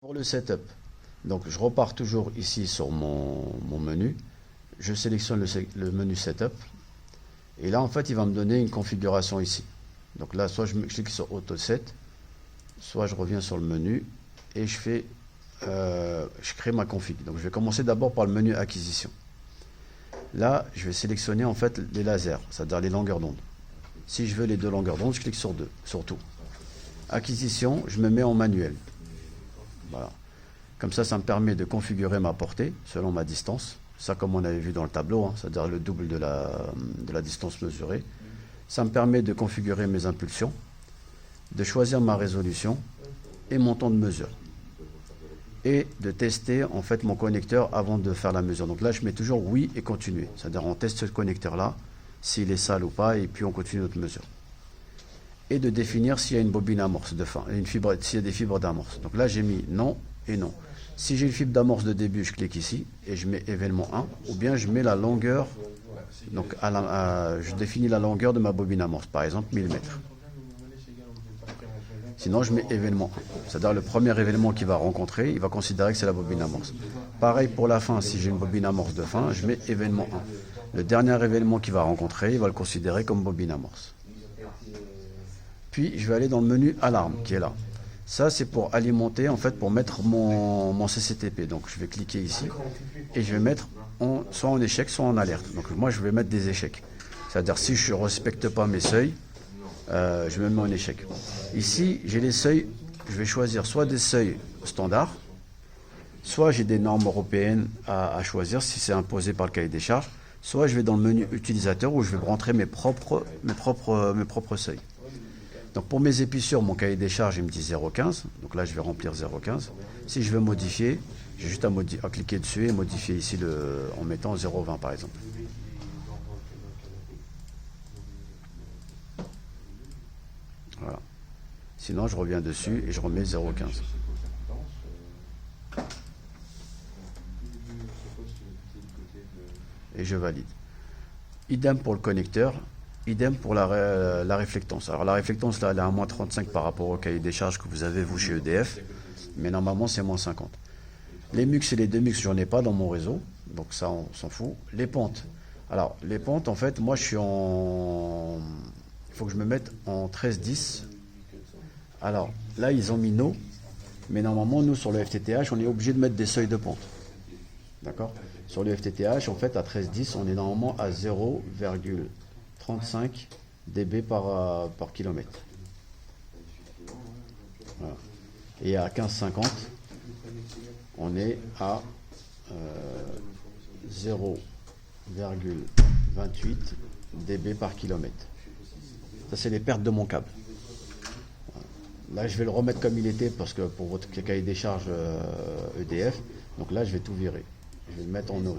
Pour le setup, donc je repars toujours ici sur mon menu, je sélectionne le menu setup et là en fait il va me donner une configuration ici. Donc là soit je clique sur Auto Set, soit je reviens sur le menu et je crée ma config. Donc je vais commencer d'abord par le menu acquisition. Là je vais sélectionner en fait les lasers, c'est-à-dire les longueurs d'onde. Si je veux les deux longueurs d'onde, je clique sur tout. Acquisition, je me mets en manuel. Voilà. Comme ça me permet de configurer ma portée selon ma distance. Ça, comme on avait vu dans le tableau, hein, c'est-à-dire le double de la distance mesurée. Ça me permet de configurer mes impulsions, de choisir ma résolution et mon temps de mesure. Et de tester en fait mon connecteur avant de faire la mesure. Donc là, je mets toujours oui et continuer. C'est-à-dire on teste ce connecteur-là, s'il est sale ou pas, et puis on continue notre mesure. Et de définir s'il y a une bobine amorce de fin, s'il y a des fibres d'amorce. Donc là, j'ai mis non et non. Si j'ai une fibre d'amorce de début, je clique ici et je mets événement 1, ou bien je mets la longueur, donc je définis la longueur de ma bobine amorce, par exemple 1000 mètres. Sinon, je mets événement 1. C'est-à-dire le premier événement qu'il va rencontrer, il va considérer que c'est la bobine amorce. Pareil pour la fin, si j'ai une bobine amorce de fin, je mets événement 1. Le dernier événement qu'il va rencontrer, il va le considérer comme bobine amorce. Puis, je vais aller dans le menu alarme qui est là. Ça, c'est pour alimenter, en fait, pour mettre mon CCTP. Donc, je vais cliquer ici et je vais mettre soit en échec, soit en alerte. Donc, moi, je vais mettre des échecs. C'est-à-dire, si je ne respecte pas mes seuils, je me mets en échec. Ici, j'ai les seuils. Je vais choisir soit des seuils standards, soit j'ai des normes européennes à choisir si c'est imposé par le cahier des charges, soit je vais dans le menu utilisateur où je vais rentrer mes propres seuils. Donc pour mes épissures, mon cahier des charges, il me dit 0,15. Donc là, je vais remplir 0,15. Si je veux modifier, j'ai juste à cliquer dessus et modifier ici en mettant 0,20 par exemple. Voilà. Sinon, je reviens dessus et je remets 0,15. Et je valide. Idem pour le connecteur. Idem pour la réflectance. Alors la réflectance, là, elle est à moins 35 par rapport au cahier des charges que vous avez, vous, chez EDF. Mais normalement, c'est moins 50. Les mux et les demux, j'en ai pas dans mon réseau. Donc ça, on s'en fout. Les pentes. Alors, les pentes, en fait, moi, je suis en... Il faut que je me mette en 13-10. Alors, là, ils ont mis no. Mais normalement, nous, sur le FTTH, on est obligé de mettre des seuils de pente. D'accord ? Sur le FTTH, en fait, à 13-10, on est normalement à 0,35 dB par kilomètre. Voilà. Et à 15,50, on est à 0,28 dB par kilomètre. Ça, c'est les pertes de mon câble. Là, je vais le remettre comme il était parce que pour votre cahier des charges EDF, donc là, je vais tout virer. Je vais le mettre en on.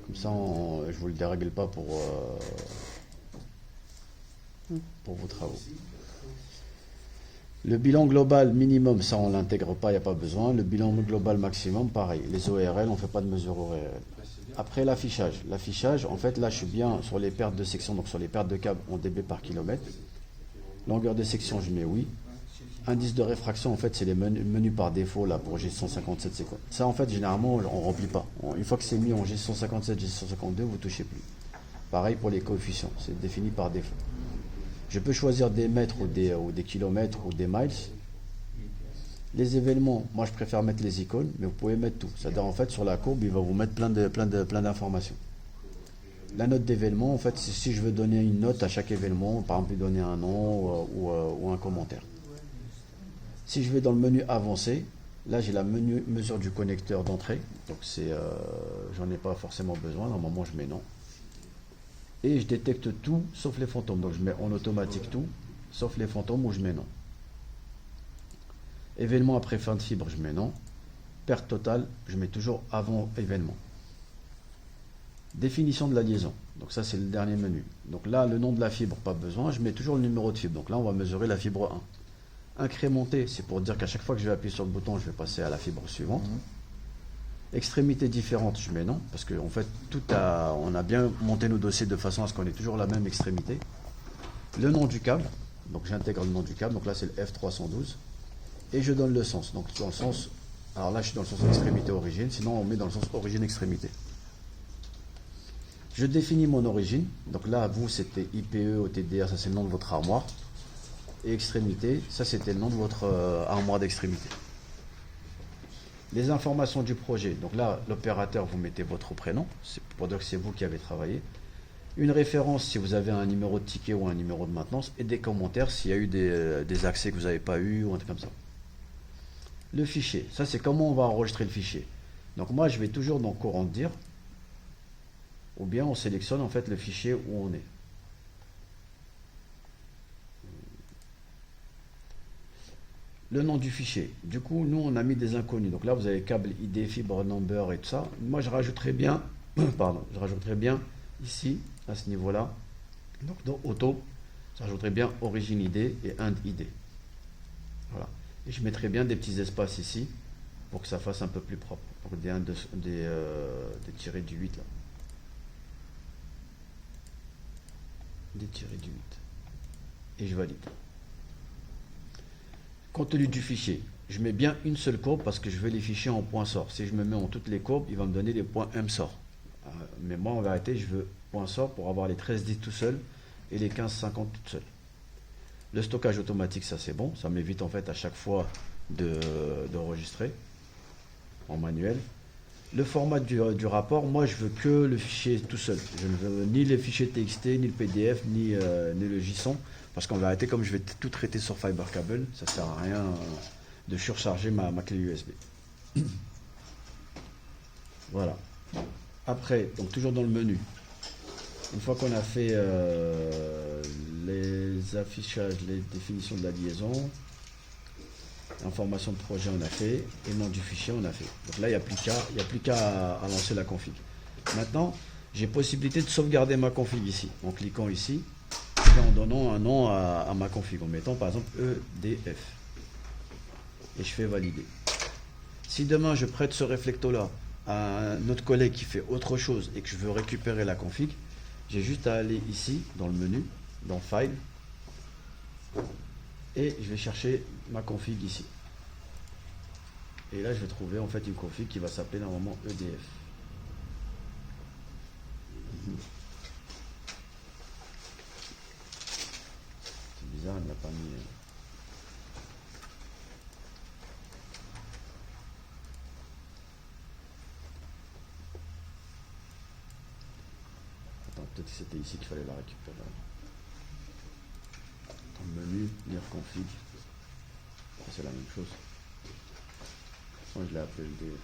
Comme ça, je ne vous le dérègle pas pour vos travaux. Le bilan global minimum, ça on ne l'intègre pas, il n'y a pas besoin. Le bilan global maximum, pareil. Les ORL, on ne fait pas de mesure ORL. Après l'affichage. L'affichage, en fait, là je suis bien sur les pertes de section, donc sur les pertes de câble en dB par kilomètre. Longueur de section, je mets oui. Indice de réfraction, en fait, c'est les menus par défaut là pour G157. C'est quoi? Ça, en fait, généralement, on ne remplit pas. Une fois que c'est mis en G157, G152, vous ne touchez plus. Pareil pour les coefficients, c'est défini par défaut. Je peux choisir des mètres ou des kilomètres ou des miles. Les événements, moi je préfère mettre les icônes, mais vous pouvez mettre tout. C'est-à-dire en fait sur la courbe, il va vous mettre plein d'informations. La note d'événement, en fait, si je veux donner une note à chaque événement, par exemple donner un nom ou un commentaire. Si je vais dans le menu avancé, là j'ai la mesure du connecteur d'entrée, donc j'en ai pas forcément besoin, normalement je mets non. Et je détecte tout sauf les fantômes, donc je mets en automatique tout, sauf les fantômes où je mets non. Événement après fin de fibre, je mets non. Perte totale, je mets toujours avant événement. Définition de la liaison, donc ça c'est le dernier menu. Donc là le nom de la fibre, pas besoin, je mets toujours le numéro de fibre, donc là on va mesurer la fibre 1. Incrémenter, c'est pour dire qu'à chaque fois que je vais appuyer sur le bouton, je vais passer à la fibre suivante. Extrémité différente, je mets non, parce qu'en fait, on a bien monté nos dossiers de façon à ce qu'on ait toujours la même extrémité. Le nom du câble, Donc j'intègre le nom du câble, donc là c'est le F312. Et je donne le sens. Donc dans le sens, alors là je suis dans le sens extrémité-origine, sinon on met dans le sens origine-extrémité. Je définis mon origine. Donc là, vous, c'était IPE, OTDR, ça c'est le nom de votre armoire. Et extrémité, ça c'était le nom de votre armoire d'extrémité. Les informations du projet. Donc là, l'opérateur, vous mettez votre prénom, c'est pour dire que c'est vous qui avez travaillé. Une référence si vous avez un numéro de ticket ou un numéro de maintenance. Et des commentaires s'il y a eu des accès que vous n'avez pas eu ou un truc comme ça. Le fichier, ça c'est comment on va enregistrer le fichier. Donc moi, je vais toujours dans courant de dire. Ou bien on sélectionne en fait le fichier où on est. Le nom du fichier. Du coup, nous on a mis des inconnus. Donc là, vous avez câble ID, fibre number et tout ça. Moi, je rajouterais bien, pardon, je rajouterais bien ici, à ce niveau-là. Donc dans auto, je rajouterais bien origine ID et end ID. Voilà. Et je mettrais bien des petits espaces ici pour que ça fasse un peu plus propre. Donc des tirés du 8 là. Des tirés du 8 et je valide. Contenu du fichier, je mets bien une seule courbe parce que je veux les fichiers en point sort. Si je me mets en toutes les courbes, il va me donner les points msort. Mais moi en vérité je veux point sort pour avoir les 13-10 tout seul et les 15-50 tout seul. Le stockage automatique, ça c'est bon, ça m'évite en fait à chaque fois d'enregistrer en manuel. Le format du rapport, moi je veux que le fichier tout seul. Je ne veux ni les fichiers TXT, ni le PDF, ni le JSON. Parce qu'en vérité, comme je vais tout traiter sur Fibercable, ça ne sert à rien de surcharger ma clé USB. Voilà. Après, donc toujours dans le menu, une fois qu'on a fait les affichages, les définitions de la liaison, information de projet on a fait, et nom du fichier on a fait. Donc là il n'y a plus qu'à lancer la config. Maintenant j'ai possibilité de sauvegarder ma config ici, en cliquant ici, et en donnant un nom à ma config, en mettant par exemple EDF. Et je fais valider. Si demain je prête ce réflecto là à un autre collègue qui fait autre chose et que je veux récupérer la config, j'ai juste à aller ici dans le menu, dans File, et je vais chercher ma config ici. Et là je vais trouver en fait une config qui va s'appeler normalement EDF. C'est bizarre, il n'a pas mis. Attends, peut-être que c'était ici qu'il fallait la récupérer. Dans le menu, lire config. C'est la même chose. Je l'ai appelé EDF.